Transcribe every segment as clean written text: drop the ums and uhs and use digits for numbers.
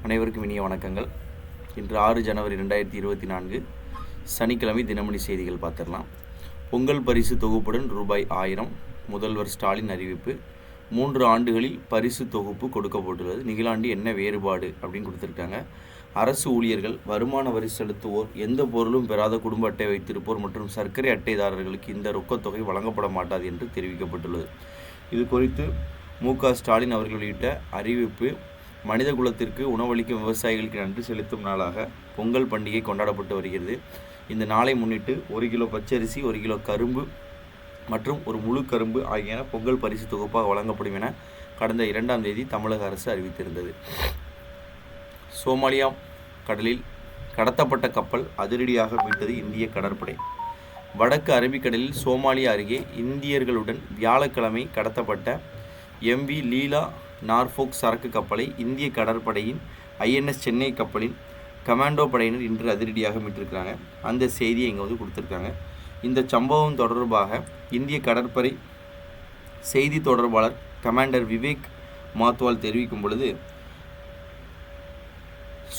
அனைவருக்கும் இனிய வணக்கங்கள். இன்று 6 ஜனவரி 2024 சனிக்கிழமை தினமணி செய்திகள் பார்த்துடலாம். பொங்கல் பரிசு தொகுப்புடன் ரூபாய் 1000 முதல்வர் ஸ்டாலின் அறிவிப்பு. 3 ஆண்டுகளில் பரிசு தொகுப்பு கொடுக்கப்பட்டுள்ளது. நிகழாண்டு என்ன வேறுபாடு அப்படின்னு கொடுத்துருக்காங்க. அரசு ஊழியர்கள், வருமான வரி செலுத்துவோர், எந்த பொருளும் பெறாத குடும்ப அட்டை வைத்திருப்போர் மற்றும் சர்க்கரை அட்டைதாரர்களுக்கு இந்த ரொக்கத்தொகை வழங்கப்பட மாட்டாது என்று தெரிவிக்கப்பட்டுள்ளது. இது குறித்து மு.க.ஸ்டாலின் அவர்கள் வெளியிட்ட அறிவிப்பு. மனித குலத்திற்கு உணவளிக்கும் விவசாயிகளுக்கு நன்றி செலுத்தும் நாளாக பொங்கல் பண்டிகை கொண்டாடப்பட்டு வருகிறது. இந்த நாளை முன்னிட்டு 1 கிலோ பச்சரிசி, 1 கிலோ கரும்பு மற்றும் ஒரு முழு கரும்பு ஆகியன பொங்கல் பரிசு தொகுப்பாக வழங்கப்படும் என கடந்த 2ஆம் தேதி தமிழக அரசு அறிவித்திருந்தது. சோமாலியா கடலில் கடத்தப்பட்ட கப்பல் அதிரடியாக மீட்டது இந்திய கடற்படை. வடக்கு அரபிக்கடலில் சோமாலியா அருகே இந்தியர்களுடன் வியாழக்கிழமை கடத்தப்பட்ட MV லீலா நார்ஃபோக் சரக்கு கப்பலை இந்திய கடற்படையின் INS சென்னை கப்பலின் கமாண்டோ படையினர் இன்று அதிரடியாக மீட்டிருக்கிறாங்க. அந்த செய்தியை இங்கே கொடுத்துருக்காங்க. இந்த சம்பவம் தொடர்பாக இந்திய கடற்படை செய்தி தொடர்பாளர் கமாண்டர் விவேக் மாத்வால் தெரிவிக்கும் பொழுது,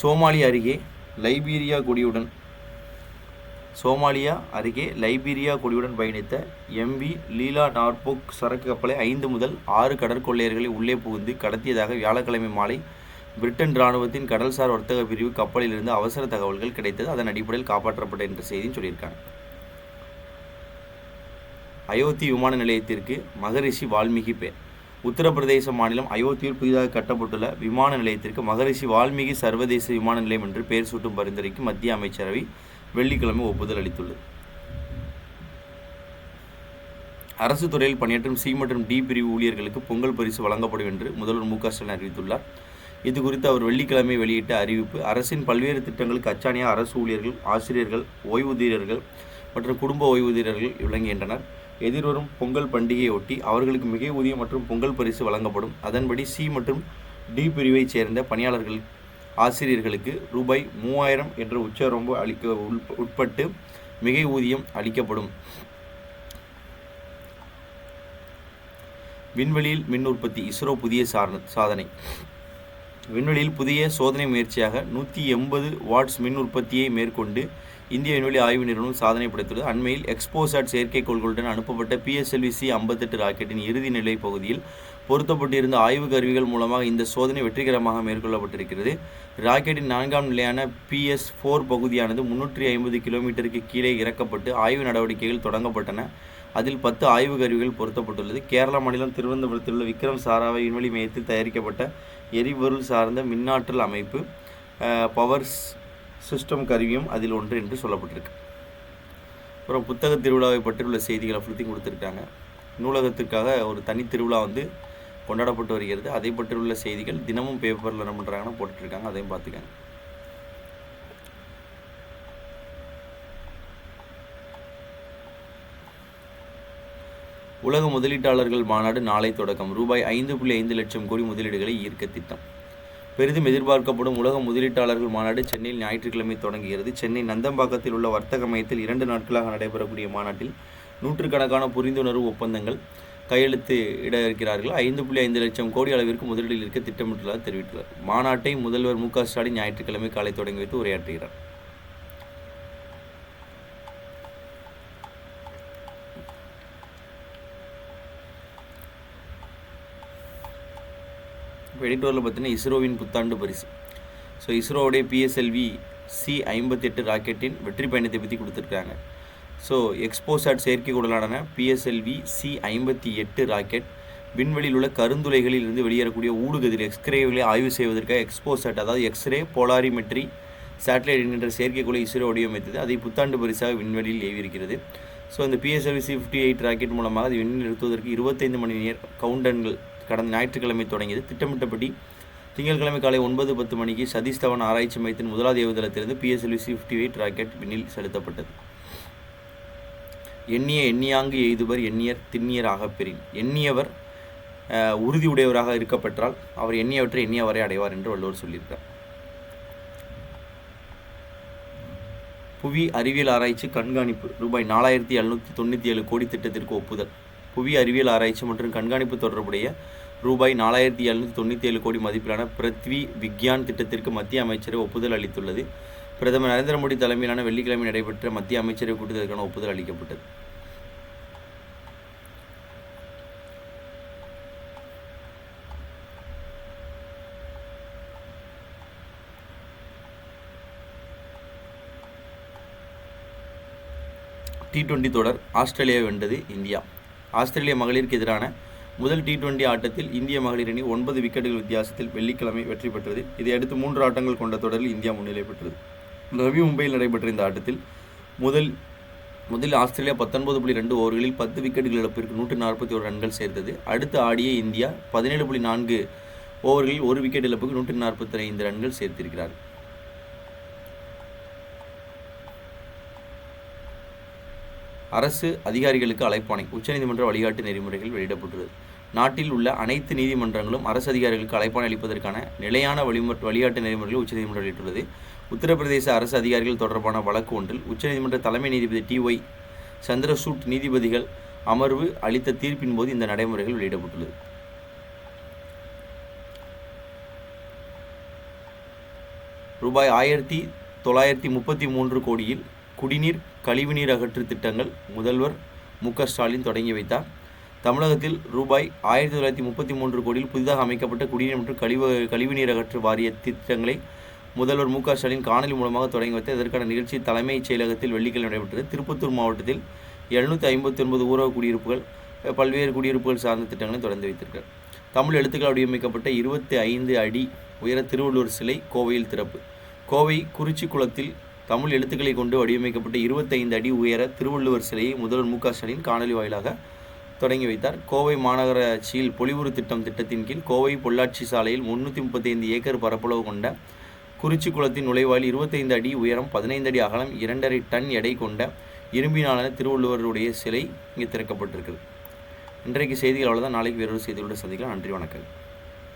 சோமாலியா அருகே லைபீரியா கொடியுடன் பயணித்த MV லீலா நார்போக் சரக்கு கப்பலை 5 முதல் 6 கடற்கொள்ளையர்களை உள்ளே புகுந்து கடத்தியதாக வியாழக்கிழமை மாலை பிரிட்டன் இராணுவத்தின் கடல்சார் வர்த்தக பிரிவு கப்பலிலிருந்து அவசர தகவல்கள் கிடைத்தது. அதன் அடிப்படையில் காப்பாற்றப்பட்ட என்ற செய்தியும் சொல்லியிருக்காங்க. அயோத்தி விமான நிலையத்திற்கு மகரிஷி வால்மீகி பெயர். உத்தரப்பிரதேச மாநிலம் அயோத்தியில் புதிதாக கட்டப்பட்டுள்ள விமான நிலையத்திற்கு மகரிஷி வால்மீகி சர்வதேச விமான நிலையம் என்று பெயர் சூட்டும் பரிந்துரைக்கு மத்திய அமைச்சரவை வெள்ளிக்கிழமை ஒப்புதல் அளித்துள்ளது. அரசு துறையில் பணியாற்றும் C மற்றும் D பிரிவு ஊழியர்களுக்கு பொங்கல் பரிசு வழங்கப்படும் என்று முதல்வர் மு.க.ஸ்டாலின் அறிவித்துள்ளார். இது குறித்து அவர் வெள்ளிக்கிழமை வெளியிட்ட அறிவிப்பு. அரசின் பல்வேறு திட்டங்களுக்கு அச்சாணியாக அரசு ஊழியர்கள், ஆசிரியர்கள், ஓய்வூதியர்கள் மற்றும் குடும்ப ஓய்வூதியர்கள் விளங்குகின்றனர். எதிர்வரும் பொங்கல் பண்டிகையொட்டி அவர்களுக்கு மிகை ஊதியம் மற்றும் பொங்கல் பரிசு வழங்கப்படும். அதன்படி C மற்றும் D பிரிவைச் சேர்ந்த பணியாளர்கள், ஆசிரியர்களுக்கு ரூபாய் 3000 என்ற உச்சவரம்பு உட்பட்டு மிகை ஊதியம் அளிக்கப்படும். விண்வெளியில் மின் உற்பத்தி. இஸ்ரோ புதிய சாதனை. விண்வெளியில் புதிய சோதனை முயற்சியாக 180 வாட்ஸ் மின் உற்பத்தியை மேற்கொண்டு இந்திய விண்வெளி ஆய்வு நிறுவனம் சாதனை படைத்துள்ளது. அண்மையில் எக்ஸ்போசாட் செயற்கைக்கோள்களுடன் அனுப்பப்பட்ட PSLV C-58 ராக்கெட்டின் இறுதி நிலை பகுதியில் பொருத்தப்பட்டிருந்த ஆய்வு கருவிகள் மூலமாக இந்த சோதனை வெற்றிகரமாக மேற்கொள்ளப்பட்டிருக்கிறது. ராக்கெட்டின் 4ஆம் நிலையான PS-4 பகுதியானது 350 கிலோமீட்டருக்கு கீழே இறக்கப்பட்டு ஆய்வு நடவடிக்கைகள் தொடங்கப்பட்டன. அதில் 10 ஆய்வு கருவிகள் பொருத்தப்பட்டுள்ளது. கேரள மாநிலம் திருவனந்தபுரத்தில் உள்ள விக்ரம் சாராபாய் விண்வெளி மையத்தில் தயாரிக்கப்பட்ட எரிபொருள் சார்ந்த மின்னாற்றல் அமைப்பு பவர் சிஸ்டம் கருவியும் அதில் ஒன்று என்று சொல்லப்பட்டிருக்கு. அப்புறம் புத்தக திருவிழாவை பற்றியுள்ள செய்திகளை ஃபுல்த்தையும் கொடுத்துருக்காங்க. நூலகத்திற்காக ஒரு தனி திருவிழா கொண்டாடப்பட்டு வருகிறது. அதை பற்றியுள்ள செய்திகள் தினமும் பேப்பரில் என்ன பண்ணுறாங்கன்னா போட்டுட்ருக்காங்க. அதையும் பார்த்துக்காங்க. உலக முதலீட்டாளர்கள் மாநாடு நாளை தொடக்கம். ரூபாய் 5.5 லட்சம் கோடி முதலீடுகளை ஈர்க்க திட்டம். பெரிதும் எதிர்பார்க்கப்படும் உலக முதலீட்டாளர்கள் மாநாடு சென்னையில் ஞாயிற்றுக்கிழமை தொடங்குகிறது. சென்னை நந்தம்பாக்கத்தில் உள்ள வர்த்தக மையத்தில் 2 நாட்களாக நடைபெறக்கூடிய மாநாட்டில் நூற்றுக்கணக்கான புரிந்துணர்வு ஒப்பந்தங்கள் கையெழுத்து இட இருக்கிறார்கள். 5.5 லட்சம் கோடி அளவிற்கு முதலீடு இருக்க திட்டமிட்டுள்ளதாக தெரிவித்துள்ளார். மாநாட்டை முதல்வர் மு.க.ஸ்டாலின் ஞாயிற்றுக்கிழமை காலை தொடங்கி வைத்து உரையாற்றுகிறார். இப்போ எடிட்டோரில் பார்த்தீங்கன்னா இஸ்ரோவின் புத்தாண்டு பரிசு. ஸோ இஸ்ரோவுடைய PSLV C-58 ராக்கெட்டின் வெற்றி பயணத்தை பற்றி கொடுத்துருக்காங்க. ஸோ எக்ஸ்போசாட் செயற்கைக்கோளான PSLV C-58 ராக்கெட் விண்வெளியில் உள்ள கருந்துளைகளில் இருந்து வெளியேறக்கூடிய ஊடுகதிர் எக்ஸ்ரேகளை ஆய்வு செய்வதற்காக எக்ஸ்போசாட், அதாவது எக்ஸ்ரே போலாரிமெட்ரி சேட்டலைட் என்கின்ற செயற்கைக்கோளை இஸ்ரோ வடிவமைத்தது. அதை புத்தாண்டு பரிசாக விண்வெளியில் ஏவியிருக்கிறது. ஸோ இந்த PSLV C-58 ராக்கெட் மூலமாக அது விண்ணில் நிறுத்துவதற்கு 25 மணி நேர கவுண்டன்கள் கடந்த ஞாயிற்றுக்கிழமை தொடங்கியது. திட்டமிட்டபடி திங்கட்கிழமை காலை 9:10 மணிக்கு சதீஷ் தவான் ஆராய்ச்சி மையத்தின் முதலாவது ஏவுதளத்திலிருந்து PSLV C-58 ராக்கெட் விண்ணில் செலுத்தப்பட்டது. எண்ணியாங்கு எய்துவர் எண்ணியர் திண்ணியர் ஆகப்பெறின். எண்ணியவர் உறுதியுடையவராக இருக்கப்பெற்றால் அவர் எண்ணியவற்றை எண்ணியவரை அடைவார் என்று வள்ளுவர் சொல்லியிருக்கார். புவி அறிவியல் ஆராய்ச்சி கண்காணிப்பு. ரூபாய் 4797 கோடி திட்டத்திற்கு ஒப்புதல். புவி அறிவியல் ஆராய்ச்சி மற்றும் கண்காணிப்பு தொடர்புடைய ரூபாய் 4797 கோடி மதிப்பிலான பிருத்வி விக்யான் திட்டத்திற்கு மத்திய அமைச்சரவை ஒப்புதல் அளித்துள்ளது. பிரதமர் நரேந்திர மோடி தலைமையிலான வெள்ளிக்கிழமை நடைபெற்ற மத்திய அமைச்சரவை கூட்டத்திற்கான ஒப்புதல் அளிக்கப்பட்டது. T20 தொடர் ஆஸ்திரேலியா வென்றது இந்தியா. ஆஸ்திரேலிய மகளிருக்கு எதிரான முதல் T20 ஆட்டத்தில் இந்திய மகளிர் அணி 9 விக்கெட்டுகள் வித்தியாசத்தில் வெள்ளிக்கிழமை வெற்றி பெற்றது. இதையடுத்து 3 ஆட்டங்கள் கொண்ட தொடரில் இந்தியா முன்னிலை பெற்றது. நவி மும்பையில் நடைபெற்ற இந்த ஆட்டத்தில் முதலில் ஆஸ்திரேலியா 19.2 ஓவர்களில் 10 விக்கெட்டுகள் இழப்பிற்கு 141 ரன்கள் சேர்த்தது. அடுத்து ஆடிய இந்தியா 17.4 ஓவர்களில் 1 விக்கெட் இழப்புக்கு 145 ரன்கள் சேர்த்திருக்கிறார். அரசு அதிகாரிகளுக்கு அழைப்பாணை. உச்சநீதிமன்ற வழிகாட்டு நெறிமுறைகள் வெளியிடப்பட்டுள்ளது. நாட்டில் உள்ள அனைத்து நீதிமன்றங்களும் அரசு அதிகாரிகளுக்கு அழைப்பாணை அளிப்பதற்கான நிலையான வழிகாட்டு நெறிமுறைகளை உச்சநீதிமன்றம் வெளியிட்டுள்ளது. உத்தரப்பிரதேச அரசு அதிகாரிகள் தொடர்பான வழக்கு ஒன்றில் உச்சநீதிமன்ற தலைமை நீதிபதி TY சந்திரசூட் நீதிபதிகள் அமர்வு அளித்த தீர்ப்பின் போது இந்த நடைமுறைகள் வெளியிடப்பட்டுள்ளது. ரூபாய் 1933 கோடியில் குடிநீர் கழிவுநீர் அகற்று திட்டங்கள் முதல்வர் மு.க. ஸ்டாலின் தொடங்கி வைத்தார். தமிழகத்தில் ரூபாய் 1933 கோடியில் புதிதாக அமைக்கப்பட்ட குடிநீர் மற்றும் கழிவுநீர் அகற்று வாரிய திட்டங்களை முதல்வர் மு.க. ஸ்டாலின் காணொலி மூலமாக தொடங்கி வைத்தார். இதற்கான நிகழ்ச்சி தலைமைச் செயலகத்தில் வெள்ளிக்கிழமை நடைபெற்றது. திருப்பத்தூர் மாவட்டத்தில் 759 ஊரக குடியிருப்புகள் பல்வேறு குடியிருப்புகள் சார்ந்த திட்டங்களை தொடர்ந்து வைத்திருக்கிறார். தமிழ் எழுத்துக்கள் வடிவமைக்கப்பட்ட 25 அடி உயர திருவள்ளுவர் சிலை கோவையில் திறப்பு. கோவை குறிச்சிக்குளத்தில் தமிழ் எழுத்துக்களை கொண்டு வடிவமைக்கப்பட்ட 25 அடி உயர திருவள்ளுவர் சிலையை முதல்வர் மு.க. ஸ்டாலின் காணொலி வாயிலாக தொடங்கி வைத்தார். கோவை மாநகராட்சியில் பொலிவுறு திட்டத்தின் கீழ் கோவை பொள்ளாச்சி சாலையில் 335 ஏக்கர் பரப்பளவு கொண்ட குறிச்சிக்குளத்தின் நுழைவாயில் 25 அடி உயரம் 15 அடி அகலம் 2.5 டன் எடை கொண்ட இரும்பினாலான திருவள்ளுவருடைய சிலை இங்கே திறக்கப்பட்டிருக்கிறது. இன்றைக்கு செய்திகள் அவ்வளோதான். நாளைக்கு வேறொரு செய்திகளோடு சந்திக்கலாம். நன்றி, வணக்கம்.